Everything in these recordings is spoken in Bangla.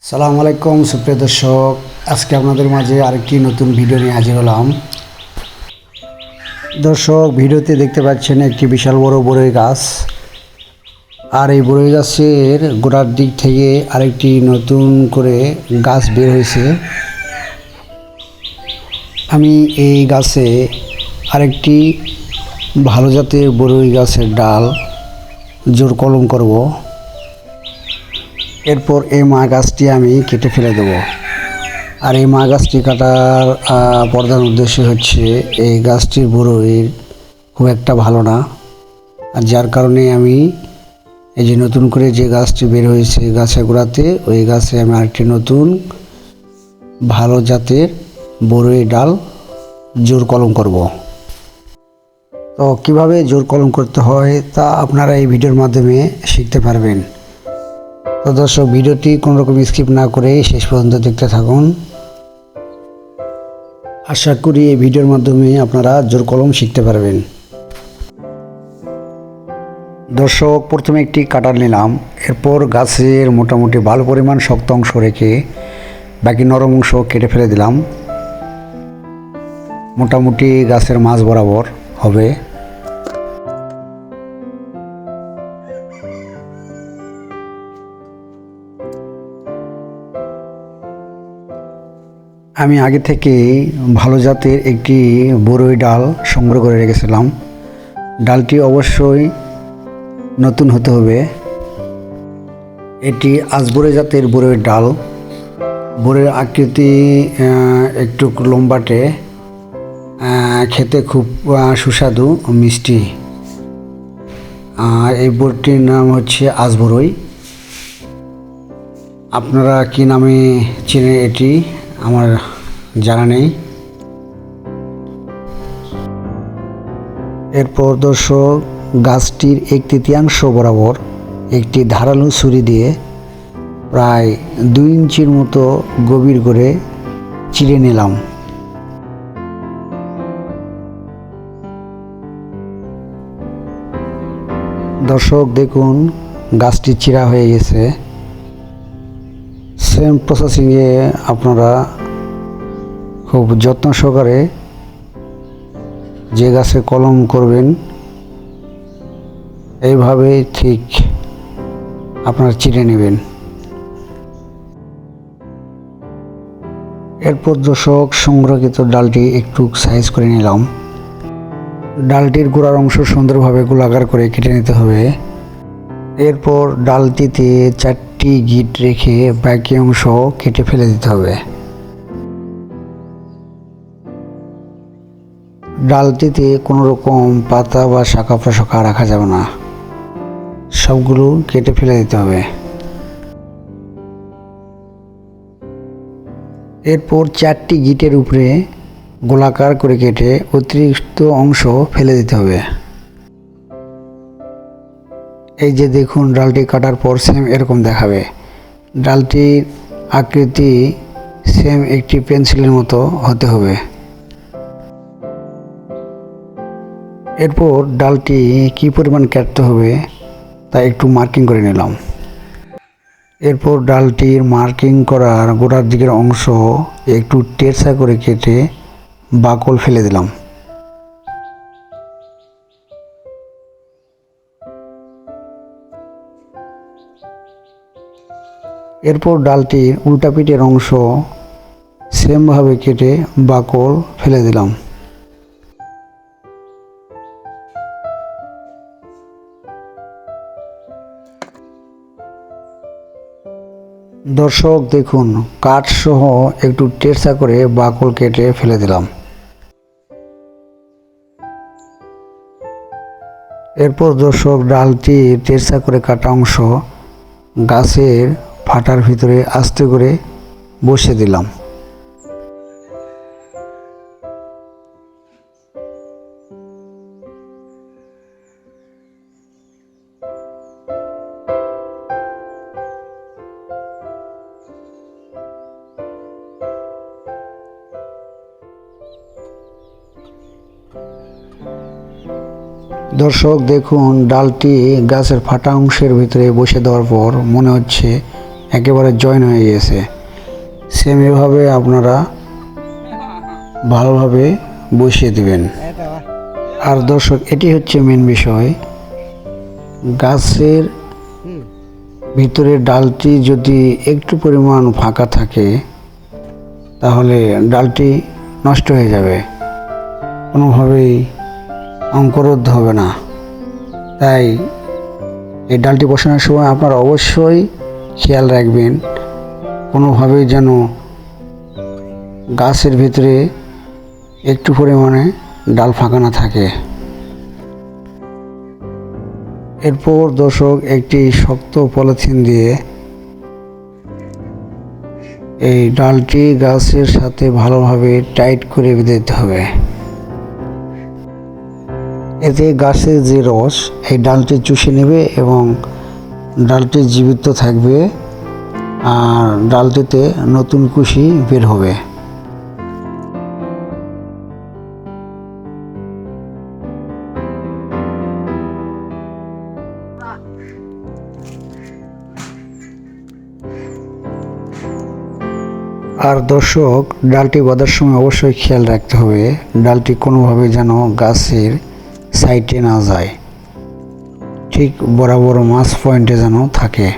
সালামু আলাইকুম সুপ্রিয় দর্শক, আজকে আপনাদের মাঝে আরেকটি নতুন ভিডিও নিয়ে হাজির হলাম। দর্শক, ভিডিওতে দেখতে পাচ্ছেন একটি বিশাল বড় বড়ই গাছ, আর এই বড়ই গাছের গোড়ার দিক থেকে আরেকটি নতুন করে গাছ বের হয়েছে। আমি এই গাছে আরেকটি ভালো জাতের বড়ই গাছের ডাল জোড় কলম করব। এরপর এই মা গাছটি আমি কেটে ফেলে দেব। আর এই মা গাছটি কাটার প্রধান উদ্দেশ্য হচ্ছে এই গাছটির বড়ই খুব একটা ভালো না, আর যার কারণে আমি এই যে নতুন করে যে গাছটি বের হয়েছে গাছের গোড়াতে, ওই গাছে আমি আরেকটি নতুন ভালো জাতের বড়ই ডাল জোড় কলম করব। তো কিভাবে জোড় কলম করতে হয় তা আপনারা এই ভিডিওর মাধ্যমে শিখতে পারবেন। তো দর্শক, ভিডিওটি কোনো রকম স্কিপ না করে শেষ পর্যন্ত দেখতে থাকুন। আশা করি এই ভিডিওর মাধ্যমে আপনারা জোড় কলম শিখতে পারবেন। দর্শক, প্রথমে একটি কাটার নিলাম। এরপর গাছের মোটামুটি ভালো পরিমাণ শক্ত অংশ রেখে বাকি নরম অংশ কেটে ফেলে দিলাম। মোটামুটি গাছের মাঝ বরাবর হবে। আমি আগে থেকে ভালো জাতের একটি বড়ই ডাল সংগ্রহ করে রেখেছিলাম। ডালটি অবশ্যই নতুন হতে হবে। এটি আজবরে জাতের বড়ই ডাল। বড়ির আকৃতি একটু লম্বাটে, খেতে খুব সুস্বাদু মিষ্টি। আর এই বড়িটির নাম হচ্ছে আজবরই। আপনারা কি নামে চেনেন এটি আমার জানা নেই। এরপর দর্শক, গাছটির 1/3 বরাবর একটি ধারালো ছুরি দিয়ে প্রায় 2 ইঞ্চির মতো গভীর করে চিরে নিলাম। দর্শক দেখুন, গাছটি চিরা হয়ে গেছে। সেম প্রসেসিংয়ে আপনারা খুব যত্ন সহকারে যে গাছে কলম করবেন এইভাবে ঠিক আপনারা চিড়ে নেবেন। এরপর দর্শক, সংরক্ষিত ডালটি একটু সাইজ করে নিলাম। ডালটির গোড়ার অংশ সুন্দরভাবে গোলাকার করে কেটে নিতে হবে। এরপর ডালটিতে 4টি গিঁট রেখে বাকি অংশ কেটে ফেলে দিতে হবে। ডালটিতে কোনো রকম পাতা বা শাখা প্রশাখা রাখা যাবে না, সবগুলো কেটে ফেলে দিতে হবে। এরপর 4টি গিঁটের উপরে গোলাকার করে কেটে অতিরিক্ত অংশ ফেলে দিতে হবে। এই যে দেখুন, ডালটি কাটার পর সেম এরকম দেখাবে। ডালটির আকৃতি সেম একটি পেন্সিলের মতো হতে হবে। এরপর ডালটি কি পরিমাণ কাটতে হবে তা একটু মার্কিং করে নিলাম। এরপর ডালটির মার্কিং করার গোড়ার দিকের অংশ একটু টেরসা করে কেটে বাকল ফেলে দিলাম। এরপর ডালটির উল্টা পিঠের অংশ সেমভাবে কেটে বাকল ফেলে দিলাম। দর্শক দেখুন, কাঠ সহ একটু টেরসা করে বাকল কেটে ফেলে দিলাম। এরপর দর্শক, ডালটি টেরসা করে কাটা অংশ গাছের ফাটার ভিতরে আস্তে করে বসিয়ে দিলাম। দর্শক দেখুন, ডালটি গাছের ফাটা অংশের ভিতরে বসে দেওয়ার পর মনে হচ্ছে একেবারে জয়েন হয়ে গেছে। সেম এভাবে আপনারা ভালোভাবে বসিয়ে দেবেন। আর দর্শক, এটি হচ্ছে মেন বিষয়, গাছের ভিতরে ডালটি যদি একটু পরিমাণ ফাঁকা থাকে তাহলে ডালটি নষ্ট হয়ে যাবে, কোনোভাবেই অঙ্কুরোদ্গত হবে না। তাই এই ডালটি বসানোর সময় আপনারা অবশ্যই খেয়াল রাখবেন কোনোভাবেই যেন গাছের ভিতরে একটু পরিমাণে ডাল ফাঁকা না থাকে। এরপর দর্শক, একটি শক্ত পলিথিন দিয়ে এই ডালটি গাছের সাথে ভালোভাবে টাইট করে বেঁধে দিতে হবে। এতে গাছের যে রস এই ডালটি চুষে নেবে এবং ডালটি জীবিত থাকবে আর ডালটিতে নতুন কুশি বের হবে। আর দর্শক, ডালটি বাঁধার সময় অবশ্যই খেয়াল রাখতে হবে ডালটি কোনোভাবে যেন গাছের সাইডে না যায়, ঠিক বরাবর মাছ পয়েন্টে যেন থাকে।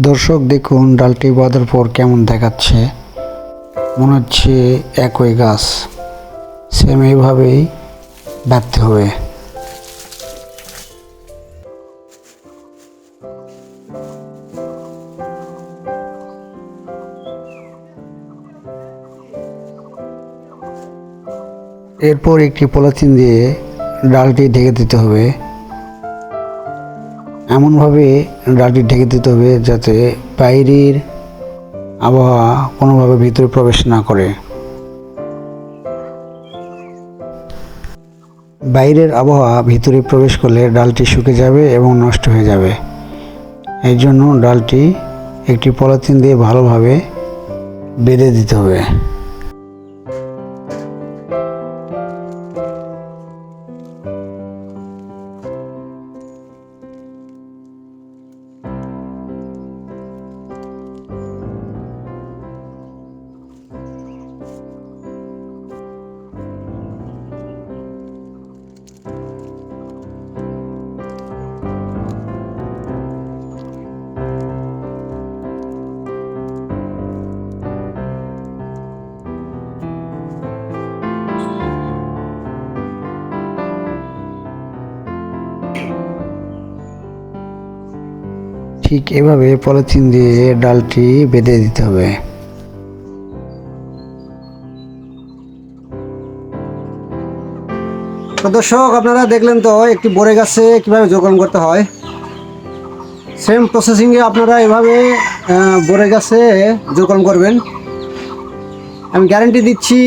দর্শক দেখুন, ডালটি বাঁধার পর কেমন দেখাচ্ছে, মনে হচ্ছে একই গাছ। সেম এইভাবেই বাঁধতে হবে। এরপর একটি পলিথিন দিয়ে ডালটি ঢেকে দিতে হবে। এমনভাবে ডালটি ঢেকে দিতে হবে যাতে বাইরের আবহাওয়া কোনোভাবে ভিতরে প্রবেশ না করে। বাইরের আবহাওয়া ভিতরে প্রবেশ করলে ডালটি শুকে যাবে এবং নষ্ট হয়ে যাবে। এই জন্য ডালটি একটি পলিথিন দিয়ে ভালোভাবে বেঁধে দিতে হবে। ঠিক এভাবে পলিথিন দিয়ে ডালটি বেঁধে দিতে হবে। তো দর্শক, আপনারা দেখলেন তো একটি বড়ে গাছে কীভাবে যোগদান করতে হয়। সেম প্রসেসিংয়ে আপনারা এভাবে বড়ে গাছে যোগদান করবেন। আমি গ্যারান্টি দিচ্ছি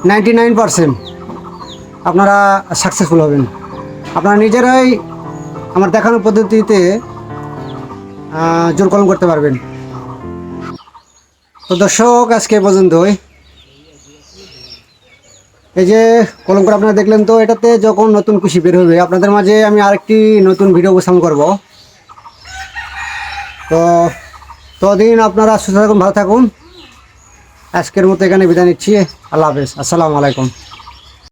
99% আপনারা সাকসেসফুল হবেন। আপনারা নিজেরাই আমার দেখানো পদ্ধতিতে জোর কলম করতে পারবেন। তো দর্শক, আজকে পর্যন্তই। এই যে কলম করে আপনারা দেখলেন, তো এটাতে যখন নতুন কুশি বের হবে আপনাদের মাঝে আমি আরেকটি নতুন ভিডিও উপস্থাপন করব। তো ততদিন আপনারা সুস্থ থাকুন, ভালো থাকুন। আজকের মতো এখানে বিদায় নিচ্ছি। আল্লাহ হাফেজ, আসসালামু আলাইকুম।